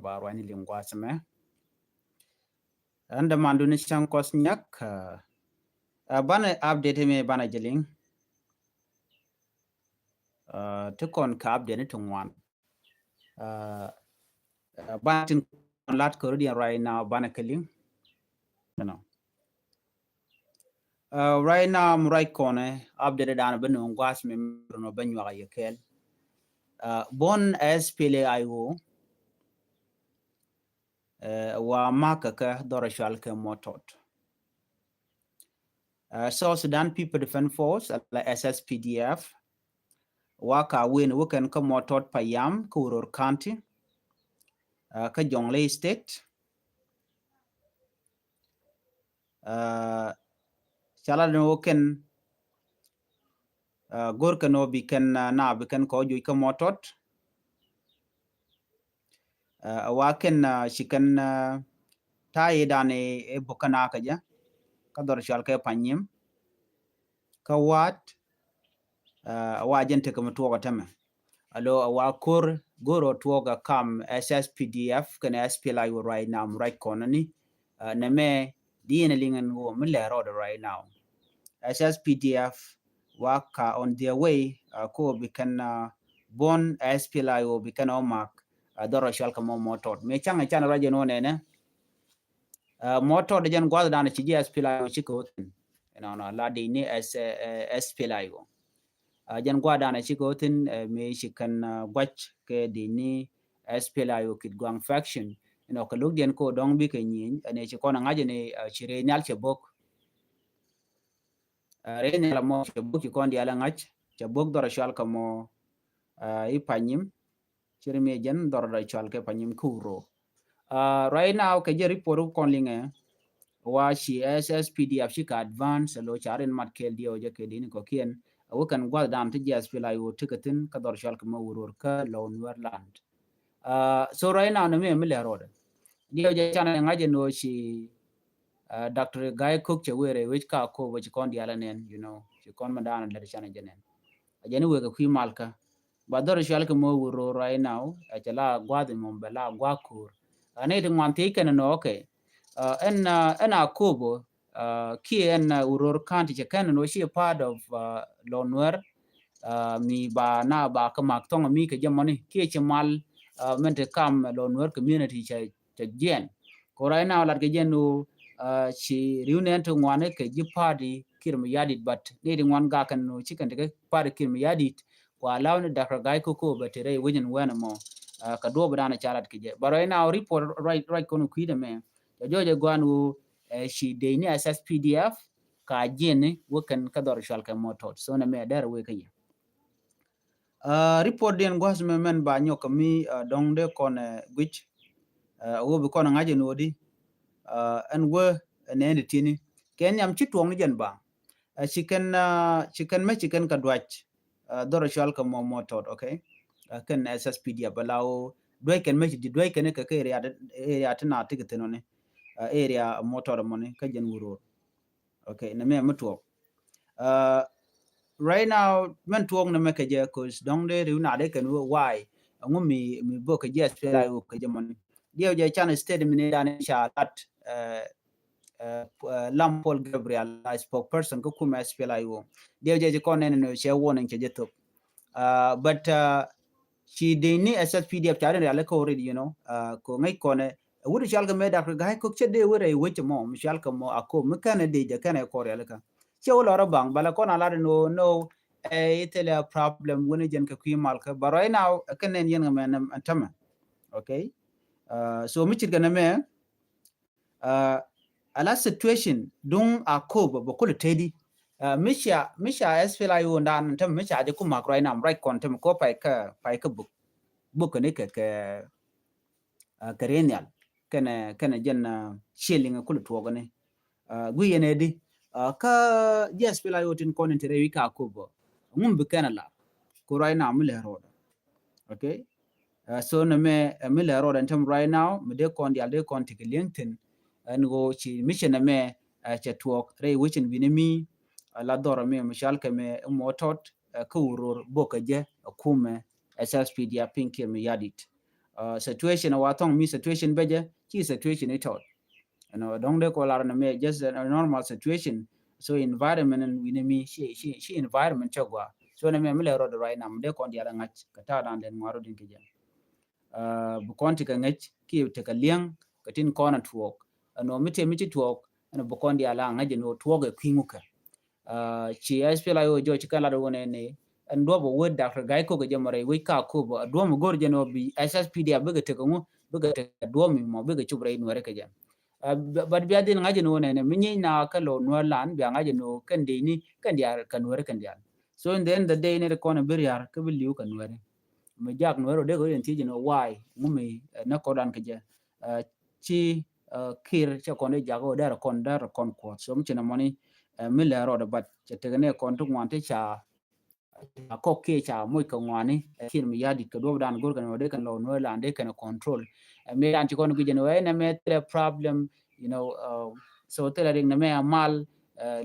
barwani lingwasme anda manduni chang kosnyak bana update me bana jeling to kon ka update tungwan bana tin lat ko right now bana keling you know right now I'm right corner update dan banu ngwasme no banwa yekel bon SPLIO wa makaka dorashal ke motot so Sudan People Defense Force la SSPDF waka win wuken ka motot payam kuror county ka Jonglei state chala no wuken gorka no biken na biken ko juy ka motot waken shikan tayi dane e bukana ka ja ka dor shal ka panyim ka wat wajen te kam tuwa tama alo wa kur goro tuwa kam SSPDF kan SPLI right now right corner ni na me diene lingen wo mele road right now SSPDF waka on their way ko bikan bon SPLI wo bikan omak doro shal ka mo motor me changa chana raje no ne motor de jan gwada dana ci SPLI wo chiko no la de ni SPLI wo jan gwada na chiko tin me shikan gwach ke de ni SPLI wo kit gwang faction ka lug den ko dong bi ke nyin ne ci ko na ngaje ne chire nyal che bok rene la mo che bok ko ndi ala ngach che bok doro shal ka mo ipanyim chire me jan doro da shal ke panyim kuro right now ke je report ko linge wa shi SSPDF shi ka advance lo charen mat kel dio je ke din ko kien wukan gwa dam ti SPLI wo tikatin ka dor shal ka mo wurur ka lo Nwerland so right now na me le road dio je chana ngaje no shi Dr. Guy Cook che were which ka ko which kon di ala nen she kon mandana le chana jenen ajeni we ka kwi malka ba dor shal ka mo wurur right now ajala gwa de mo bela gwa kur ane de ngwanti ken no okay en akobo ki en uror county che ken no she part of Lonwer mi ba na ba ka mak tong mi ke jamoni ki che mal mente kam Lonwer community che gen ko right now lat ke jenu chi riunen to ngwane ke ji party kirm yadit but ne de ngwan ga kan no chicken de party kirm yadit wa lawne Dr. Guy Cook ba tere wujin wena mo ka do bana charat ke je but right now report right kono kwide me joje gwanu shi de ni SSPDF ka jene woken ka dor shal ka motot so na me der we kay report den gwas me men ba nyoka mi dong de kon gwich wo be kon ngaje no di en we ne ne tini ken yam chi tuong ni jen ba chicken me chicken ka dwach dor shal ka motot okay ken SSPDF balaw dwe ken me di dwe ken ka area tana tikete no ne area motor money ka jen wuro okay na me mutuo right now men tuong na me ka je cause dong de ru na de kan why ngumi mi bo ka je spela ka je money dio je chan state mi ne dan shalat Lampol Gabriel I spokesperson ko kuma spela yo dio je ko ne no she warning ke je to but she de ni SSPDF chare ale ko already ko ngai ko ne wuri shal ga me Dr. Guy Cook che de wure wuce mo shal ka mo ako mekane de je kana ko rele ka che wala bang bala ko na la no itele problem woni jen ka kwi mal ka but right now kanen yen men antama okay so mi chit gana me ala situation dung akobo bokul tedi misha SPLI yo ndan tam misha je kuma right now right kontem ko pai ka book ne ka karenial kana jen shilling kul tuogane gu yene di ka SPLI yo tin konen tere wi ka kobo ngum be kana la ko right now mi le roda okay so na me le roda tam right now me de kon dial de kon tik linkedin ngo chi mission me cha tuok re wichin binemi la dora me mishal ke me motot ka urur boka je kume SSPDF pinkir me yadit situation wa thong mi situation beje chi situation it out don't they call our me just a normal situation so environment and we me she environment chagwa so na me le road right now de kon dia ngach ka ta dan den ngaro din ke bu kon ti ka ngach ki te ka liang ka tin kona tuok no mite miti tuok ana bu kon dia la ngaje no tuok e kwinguka chi SPLI o jo chi kala do ne and do bo word Dr. Gaiko ga jamare we ka ko bo do mo gor jeno bi SSPD abaga te ko baga te do mi mo baga chubre no re ka jam but bi adin ngaje no ne minyi na ka lo no lan bi ngaje no kan de ni kan dia kan wore kan dia so in the end the day ne ko na bir yar ka bi liu kan wore me jak no ro de ko yen ti no why mumi na ko dan ka je chi kir cha ko ne jago dar kon ko so mi na moni mi le ro but che te ne kon tu ngwan te cha ko ke cha moy ko ngwani kin mi yadi ko do dan gor kan de kan lo no la de kan control me dan ti kon gije no na me the problem so te la ring na me amal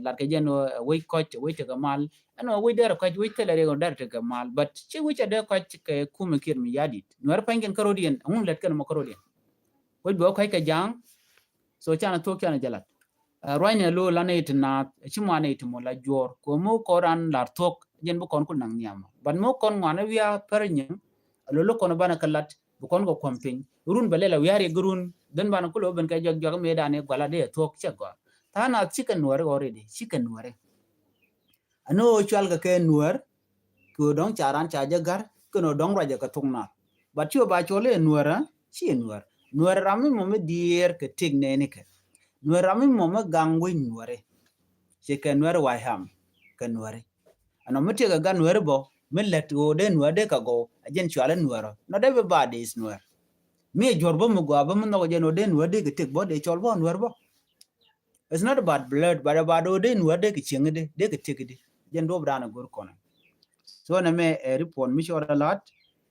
la ke jeno we coach we te mal ano we der coach we te la ring der te mal but chi we de coach ke kum kin mi yadi no ar pangen karodien ngun let kan mo karodien we bo kai ka jang so chana to chana jalat roine lo la ne itna chimwa ne itmo la jor ko mo koran lar tok jen bu kon ko nang nyama ban mo kon ngwana wiya pernyen lo kon bana kalat bu kon go komping run balela wiari gurun den bana ko lo ben kay jog jog me dane gwala de tok chego tana chicken nuare already chicken nuare ano chal ga ke nuar ko dong charan cha jagar ko no dong raja ka tungna ba chu ba chole nuara chi nuar rami mo me dier ke tig ne ne ke nuar rami mo me gangwe nuare che ke nuar wa ham ke nuare ano mete ga nuar bo me let go de nuar de ka go ajen chwala nuar no de ba de is nuar me jorbo mo go ba mo no je no de nuar de ke tig bo de chol bo nuar bo it's not about blood but about de nuar de ke ching de ke tig de jen do bra na gor kono so na me report mi shora lat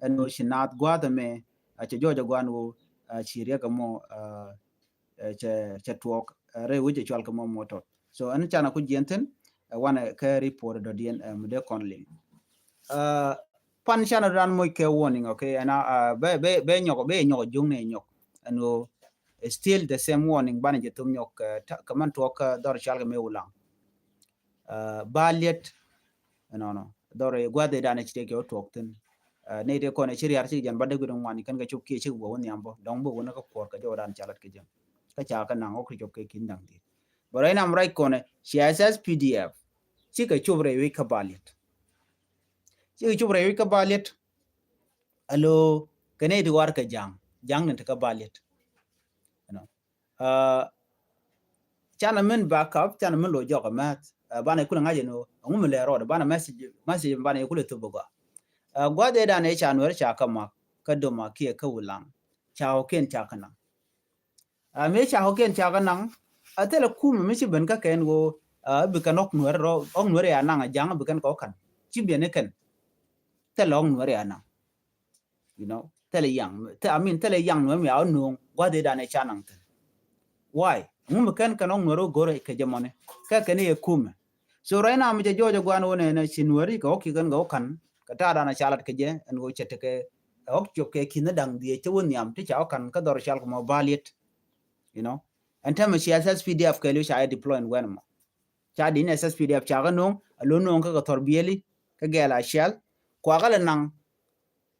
no shinat gwa da me a che jojo gwanu chiria ka mo che tuok re wije chwal ka mo moto so an chana ku jenten wana ka report do dien de konling pan chana ran mo ke warning okay ana be nyoko jung ne nyok ano still the same warning ban je tum nyok kaman tuok dor chal ka me ulang balet no dor gwade dana chite ke tuok tin ne de ko ne chiri ar chi jan badde gudon wani kan ga chuk ki chi bo woni ambo dong bo wona ka kor ka jodan chalat ke jam ka cha ka nang ok chok ke kin dang di boray nam rai ko ne CSS PDF chi ka chubre wi ka balet chi chubre wi ka balet alo kene di war ka jang ne ka balet chana men backup chana men lo joka mat bana kula ngaje no ngum le ro bana message bana kula to boga gwade da ne chanwer cha kama kado ma kie ka wulang cha hoken cha kana me cha hoken cha kana atela kum me chi ben ka ken go bi kanok nwer ro ong nwer ya nanga jang bi kan ko kan chi bi ne ken tela ong nwer ya na tela yang tela yang no mi aw no gwade da ne cha nang why ngum kan kan ong nwer gore ke jamone ka ken ye kum so right now mi jojo gwan wona ne chinwari ko ki kan go kan kata dana chalat ke je en go chete ke ok chok ke kin dang die che won yam te cha kan ka dor chal ko balit and time CSS PDF ke lu cha deploy en wen mo cha din SS PDF cha ga no alo no ka tor bieli ka gela shell kwa gala nang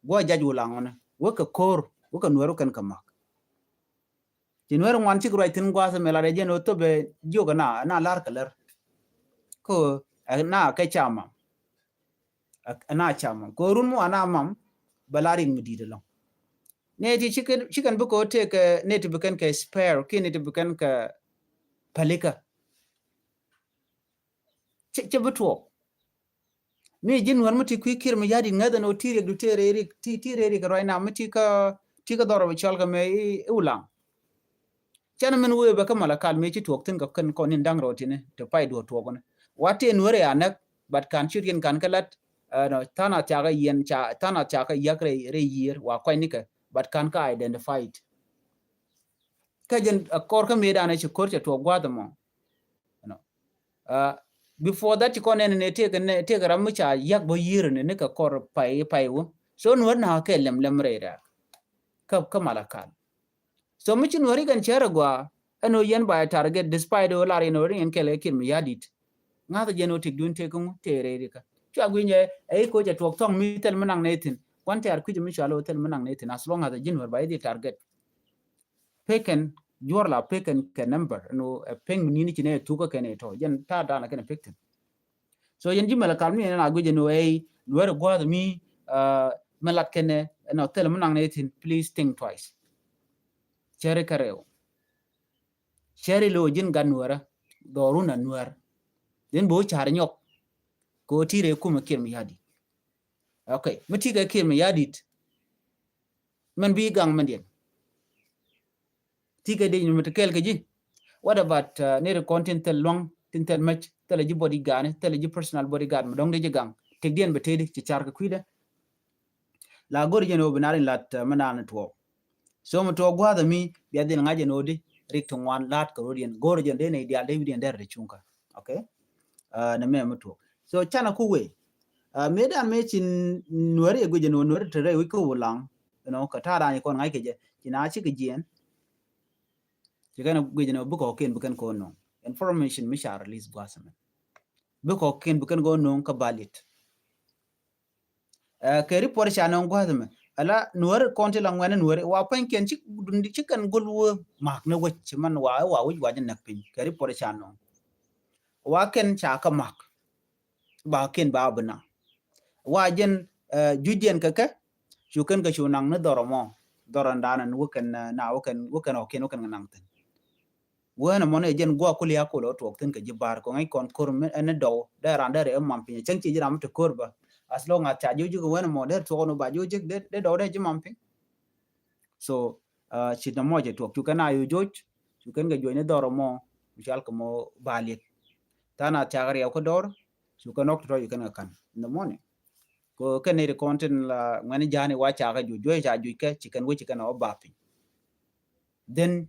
go jaju langona wo ka kor wo ka nuero kan kamak tinwer ngwan chi right tin gwa sa mela de no to be joga na lar kaler ko na ka chama ana chama ko run mo ana mam balarin mudide long ne ti chicken bu ko te ke ne ti bukan ke spare ki ne ti bukan ka palika che buto me jin wan muti ku kir mi yadi ngada no tire du tere ri tire ka right now muti ka doro chal ka me ulang chana men we ba kamala kal me chi tok tin ka kan ko nin dang rotine to pai do to gone wate nuore anak but kan chirin kan kalat no tana chaga yen cha tana chaga yakre re year wa kwai nika but kan ka identify it kajen kor ka me dana chi kor cha to gwada mo before that ko ne te ram cha yak bo year ne ka kor pai wo so no na ke lem re ra ka malakal so michin wari kan chere gwa ano yen by target despite o lari no rin kele kin mi yadit ngata jeno tik dun te kung tere rika chwa gwinye ai ko ja tok tong mi tel manang netin kwan ter ku mi chalo tel manang netin as long as the jin war by the target peken jor la peken ke number no peng ni ni chine tu ko kene to yen ta dana kene pekten so yen jimala kalmi na gwe no ai nuwer gwa mi malat kene no tel manang netin please think twice chere kareo chere lo jin gan nuwara doru na nuwar den bo char nyok ko tire kuma kir mi yadi okay miti ga kir mi yadit man bi gang man den tiga de nyum kel ke ji what about ne content tel long tin tel match tel ji bodyguard tel ji personal bodyguard mo dong de ji gang tek den be tedi ci char ka kuida la gor jeno binarin lat manana to so mo to gwa da mi bi adin ngaje no di rik to wan lat ko rodien gor jen de ne dia de bi den der de chunka okay na me mo to so chana ku we medan me chin nuari ego jeno nuari tere wi ko lang no ka tara ni kon ngai ke je kina chi ke jien jigana gujeno buko ken bukan ko no information mi share release gwasame buko ken bukan go no ka balit ke report cha no gwasame ala nuar konti lang wana nuar wa pen ken chi dundi chikan gulwo mak na wach man wa wi wa nak pin ke report cha no wa ken cha ka mak ba ken ba bana wa jen jujen ka chukan ka chunang na doromo doran danan wukan na wukan oken nang ten wena mone jen gwa kulia ko lo tok tin ka jibar ko ngai kon kur en do da ran da re mam pin chen chi ram to kurba as long as ta ju ko wena mo der to no ba ju jik de do de jimam pin so chi na mo je tok tu kana yu joj tu kan ga jo ne doro mo misal ko mo balit tana ta gari ko dor su ka nok to yu kan in the morning ko kan ne content la ngani jani wa cha ga ju jo cha ju ke chi kan wo chi kan o ba pin then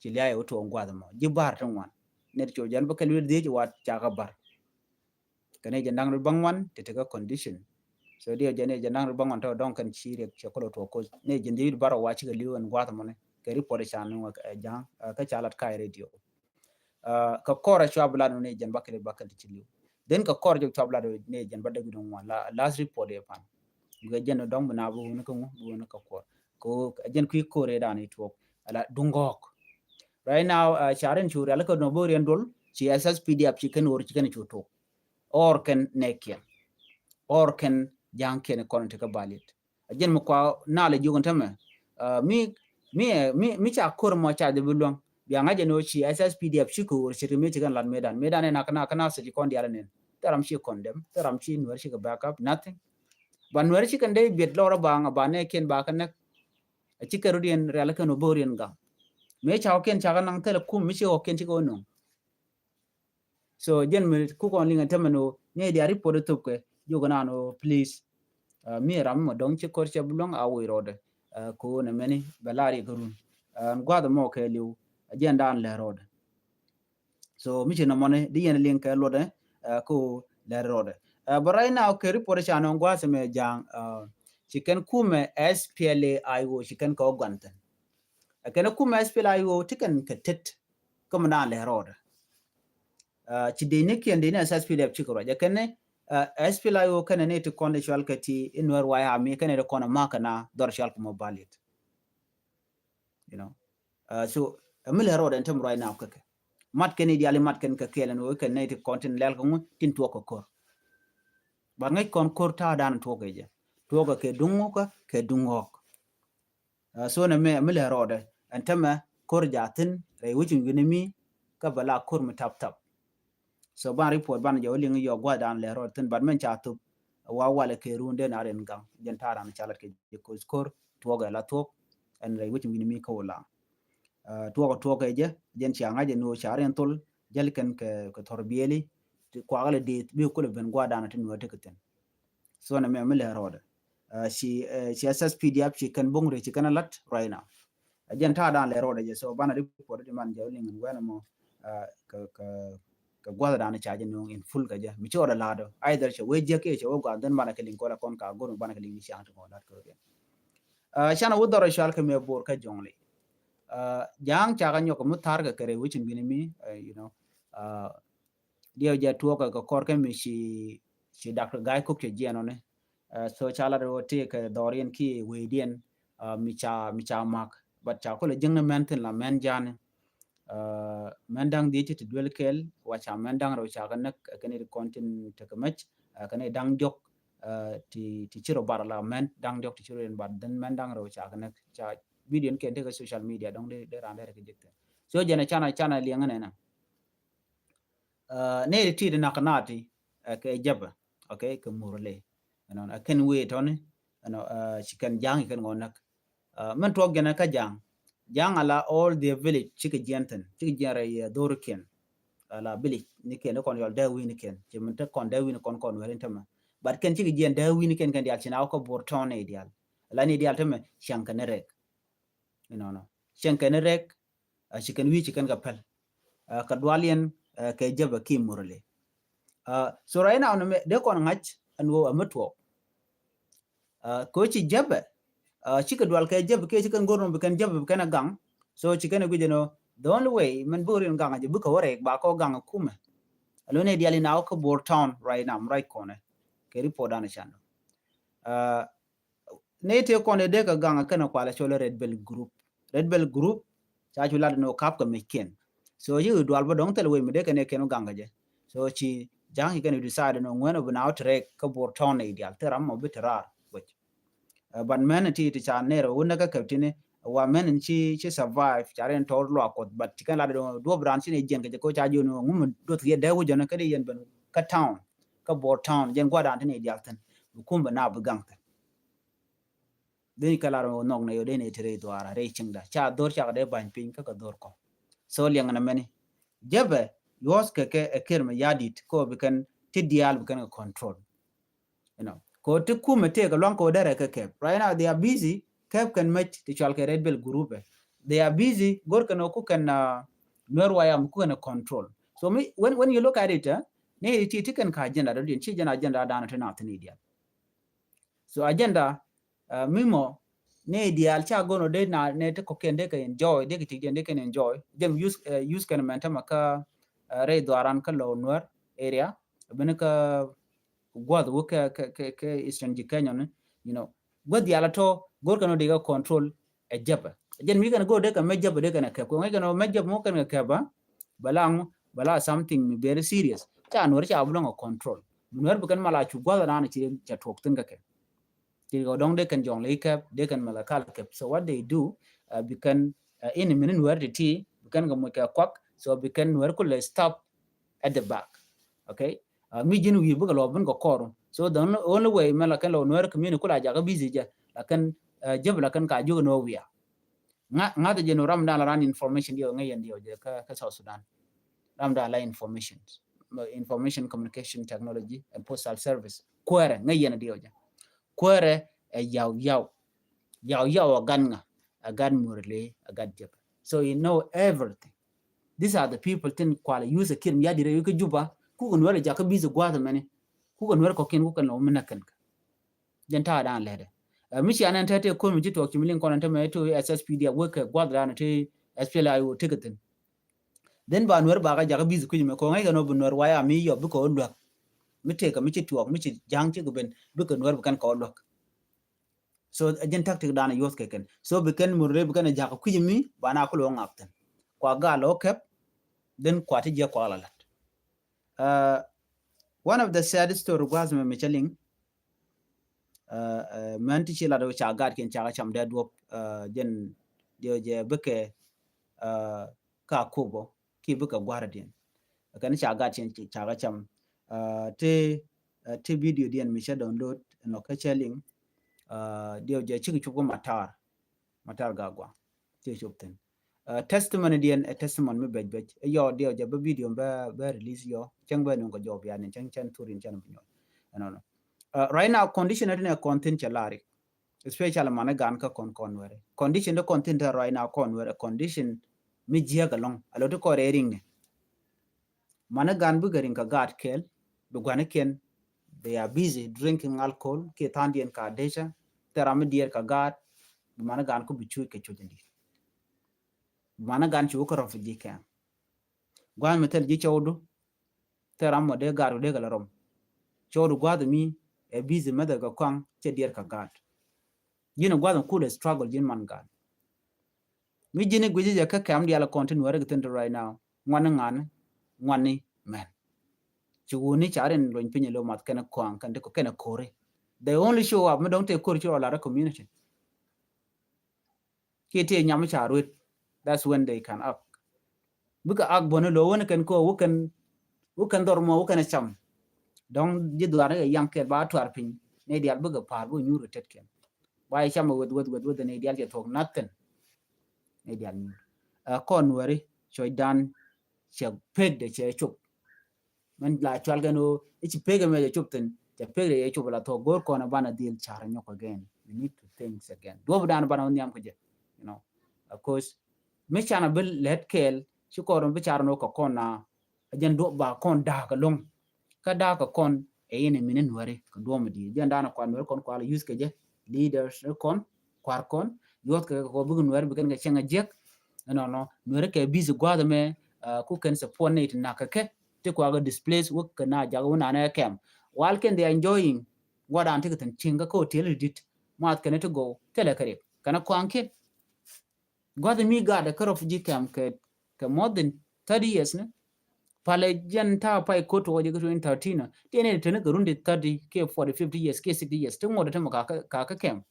ci liay o to ngwa mo ji bar tan wan ne to jan ba kalwir de wat cha ga bar kane jandang ru bangwan te te ga condition so dia jane jandang ru bangwan to don kan ci rek ci ko to ko ne jindi bar wa ci ga liwan ngwa mo ne ke report cha no jang ka cha lat kai radio ka kora cha bla no ne jan ba kale ba kale ci liw den ka kor jo cha bla ne jan ba de gudon wan la last report e pan ga jan don na bu ne ko bu ka ko jan ku ko re da ne to ala dungok right now charen churi ala ko no borian dol ci ss pdf ci ken wor ci ken chuto or ken nekia or ken janken kon te ka balit ajen mo kwa na le jugon tama mi cha kor mo cha de bulong bi ngaje no ci ss pdf ci ko wor ci mi ci kan lan medan na kana se kon diala nen taram ci condemn taram ci no ci ka backup nothing ban wer ci kan de bet lora ba nga ba ne ken ba kan ci ka rudien ala ko no borian ga me cha ken cha nang tele kum mi chi ken chi ko no so jen me ku kon linga temano ne dia report to ke yo gona no please mi ram mo dong chi kor che bulong a wi rode ko ne meni balari gurun gwa da mo ke liu jen dan le rode so mi chi no mone di yen link ke lode ko le rode but right now ke report cha no gwa se me jang chicken kume SPLA IO chicken ko gwanten kana kuma SPLA IO tikan ka tet kuma na le rode ci de ne kien de ne SPLA ci ko ja kene SPLA IO kana ne to konde shal kati inwar wa ha mi kana de kona maka na dor shal ko mobalit you know so mi le rode entam right now kake mat kene di ali mat ken ka kelen o ken ne to content lel ko tin to ko kor ba ngai kon kor ta dan to ke je to ko ke dungo ka ke dungok so na me le rode entama kor jatin re wucin ginimi ka bala kor mu tap tap so ban report ban jo lingi yo gwa dan le rode tin ban men cha tu wa wala ke runde na ren gang jen tara na chalat ke ko skor to ga la to en re wucin ginimi ko la to ga je jen cha ngaje no charen tol jel ken ke torbieli ko ala de bi ko le ben gwa dan tin wote keten so na me le rode si SSPDF ci kan bongre ci kan lat right now jen ta dan le rode je so bana report de man jawli ngin wena mo ka gwada dan cha je no in full ga je mi ci ora lado either che we je ke che o ga dan bana kelin ko la kon ka go bana kelin ci anto ko lat ko shana wudoro shal ke me bor ka jongle jang chaga nyoko mutar ga kare wichin bini mi you know dio ja tuo ka kor ke mi shi Dr. Guy Cook ke jiano ne so chala ro te ke dorien ki wedien mi cha mak but cha ko le jeng men la men jan mendang di ti duel kel wa cha mendang ro cha kan kan ni kontin te kamach kan dang jok ti chiro bar la men dang jok ti chiro en bar den mendang ro cha kan cha video ken te social media dong de ran de ke jekte so jena chana li ngane na ne ti de nakanati ke jaba okay ke murle you know ken we tone you know chikan jang ken ngonak man to gena ka jang ala all the village chike jenten chike jara ya dorken ala village ni ken kon yol da wi ni ken je man ta kon da wi ni kon welen tama but ken chike jen da wi ni ken kan dial china ko bortone dial la ni dial tama shanka ne rek you know no shanka ne rek chiken wi chiken ga pel ka dwalien ke jaba ki murle so right now no de kon ngach anwo amatwo ko chi jaba chika dwal ke jaba ke chiken gorno kan jaba kan gang so chiken gu jeno the only way man burin gang aje buka wore ba ko gang kuma alone diali now ko bor town right now right corner ke report ana chano ne te kone de ka gang kana kwala cholo red bell group cha chula no kap ka meken so you dwal bo dong tel we me de kene keno gang aje so chi jang he can decide no when of an outrek ka bor town ideal teram mo bitrar which but man ti cha nero wona ka kaptine wa men chi survive charen tor lo akot but kan la do branch ni jen ke ko cha ju no ngum do tie de wo jona ka de yen ban ka town ka bor town jen gwa dan ni ideal tan kum ba na bu gang tan de kala ro nog na yo de ne tere do ara re chingda cha dor cha de ban pin ka dor ko so liang na meni jebe yos ke kirma yadit ko bikan ti dial bikan control you know ko ti kuma te ka lon ko dare ka kep right now they are busy kep can match ti chal ke red bell group they are busy gor kan ku kan norwa yam ku kan control so me when you look at it ne ti kan ka agenda do chi jana agenda da na tana tani dia so agenda mimo ne dial cha gono de na ne te ko ken de ka enjoy de ki ti de kan enjoy dem use kan man maka re dwaran ka lo nor area ben ka god wo ke eastern Kenya ne you know god yala to gor kan de ga control e jaba jen mi kan go de ka me jaba de kan ka ko ngai kan me jaba mo kan ka ba bala something very serious cha nor cha bu no control nor bu kan mala chu god na ni cha tok tin ka ke ti go dong de kan jong le ka de kan mala kal ke so what they do bekan in minin wer ti bekan ga mo ka kwak so bekan wer ko le stop at the back okay mi jin wi bu lo bun ko koro so the only way mala kan lo wer community kula ja ga busy ja lakan jebla kan ka ju no wi nga de jeno ram da ran information dio ngayen dio je ka South Sudan ram da la information communication technology and postal service kwere ngayen dio ja kwere yaw aganga agan murle agad jeba so you know everything these are the people tin kwala use kin ya dire yuko juba ku gon wala jaka bizu gwada mane ku gon wala ko kin ku kan no minakan ka den ta dan lede mishi anan tate ko mi jito kimilin konan ta mai to SSPD work gwada na te SPLI o tiketin den ba nwer ba ga jaka bizu ku me ko ngai ga no bu nwer waya mi yo bu ko ndo mi te ka mi ci tuok mi ci jang ci ben bu ko nwer bu kan ko lok so ajen tactic dana yos keken so beken murre beken jaka kujimi bana ko lo ngapten kwa ga lo kep then kwa ti je kwa lalat one of the saddest story was me micheling man ti chila do cha gat ken cha cham de dop jen dio je beke ka kubo ki beka gwaradien kan cha gat chen cha cham te video dien mi cha download no ka cheling dio je chiki chuko matar gagwa te chupten testimony dien a testimony me bej yo dio je video ba release yo chang ba no go job ya ne chang turin chan bunyo no right now condition ne content chalari especially man gan ka kon were condition the content right now kon were condition mi jia galong alo to ko ring ne man gan bu garin ka gat kel bu gwan ken they are busy drinking alcohol ke tandien ka deja teram dier ka gat mana gan ko bichu ke chojandi mana gan chu ko refugee camp gwan metel ji chawdu teramo de garu de galarom chawdu gwadu mi e busy mother ga kwang che dier ka gad yino gwadu ku de struggle jin man gad mi jini gwiji ja ka kam dia la continue re gten right now ngwani man chuuni charen loin pinye lo mat kana kwang kan de ko kana kore they only show up me don't take kore cho la community kete nyam charwit that's when they can up buka ak bono lo won kan ko wukan dormo wukan cham don jidware yang ke ba twar pin ne dial buga par bu nyuru tetken why cham with ne dial je tok nothing ne dial kon wari choy dan che peg de che chup man la chwal gano ich peg me je chup ten che peg de chup la to gor ko na bana deal char nyok again we need to think again do dan bana nyam ko je you know of course me chana bil let kel ci ko ron bichar no ko kona ajen do ba kon da ka long ka da ka kon e yene minen wari ko do mo di jen dana kon wer kon ko ala use ke je leaders kon kwar kon yot ka ko bugun wer bi kan ga chenga jek no wer ke busy gwada me ku kan support ne na ka ke te ko ga displace work na ja wona na kem while can they enjoying what an tikitan chinga ko tele dit mat kan to go tele kare kana kwanke gwada mi ga da karo fuji kam ke more than 30 years ne pale jan ta pai ko to waje 2013 tene tene garundi 30 ke 40 50 years ke 60 years tun wada tama ka kem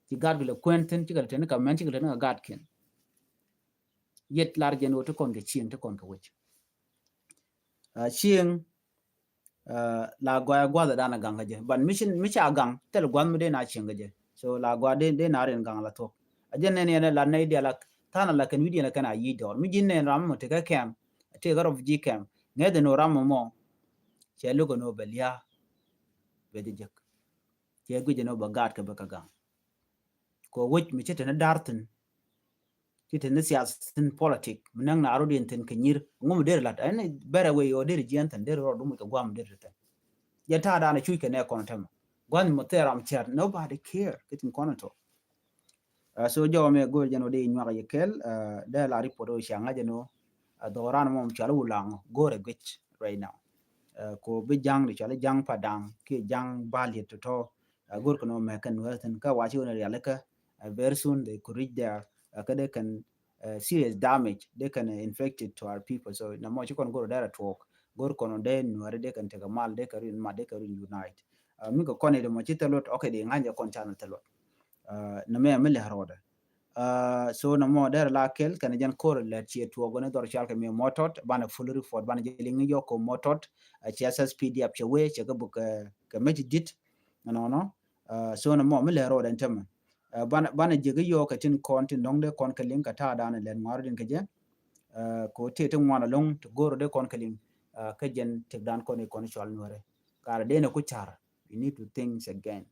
ti gad le kwenten ti ga tene ka men ti ga tene gad ken yet lar gen woto kon ge chien to kon ka wech chien la gwa da na ganga je ban mission micha gang tel gwan mu de na chien ga je so la gwa de na ren gang la to ajen ne la nei dia la tana la kan widi na kana yi dor mi jin ne ram mo te ka kem te ga rof ji kem ne de no ram mo che lugo no belia be de jek che guje no bagat ka baka gang ko wich mi chete na dartin chete na siasin politic menang na aro din ten kenyir ngum der lat ay bere we yo der jiantan der ro dum ko gwam der tan ya ta da na chui ke ne kon tam gwan mo te ram cher nobody care kitin kon to so jo me go jeno de nywa ye kel de la ripodo shanga jeno doran mom chalu lang gore gwech right now ko be jang de chale jang padang ke jang bali to gor ko no me kan watan ka wachi wona ya leka very soon they could reach there ka they can serious damage they can inflict it to our people so na mo chikon gor dara talk gor ko no de nuare de kan tega mal de karin ma de karin unite mi ko kone de mo chitalot okay de nganja kon channel talot na me amele haroda so na mo der la kel kan jan kor la chi to gone dor chal ka me motot bana full report bana jelingi yo ko motot chi SSPD ap che we che ga bu ka meji dit no so na mo me le ro den tem bana jege yo ka tin kon tin dong de kon ka link ka ta da na len ngor din ka je ko te te ngwana long to goro de kon ka link ka jen te dan kon e kon chol nore kar de na ku char you need to think again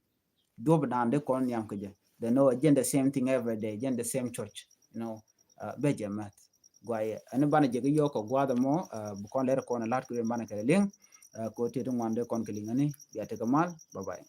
do dan de kon yam ka je they know again the same thing every day again the same church you know beje mat gwaye an bana jege yo ko gwada mo bu kon le ko na lat ko bana ka link ko te te ngwan de kon ka link ani ya te kamal bye bye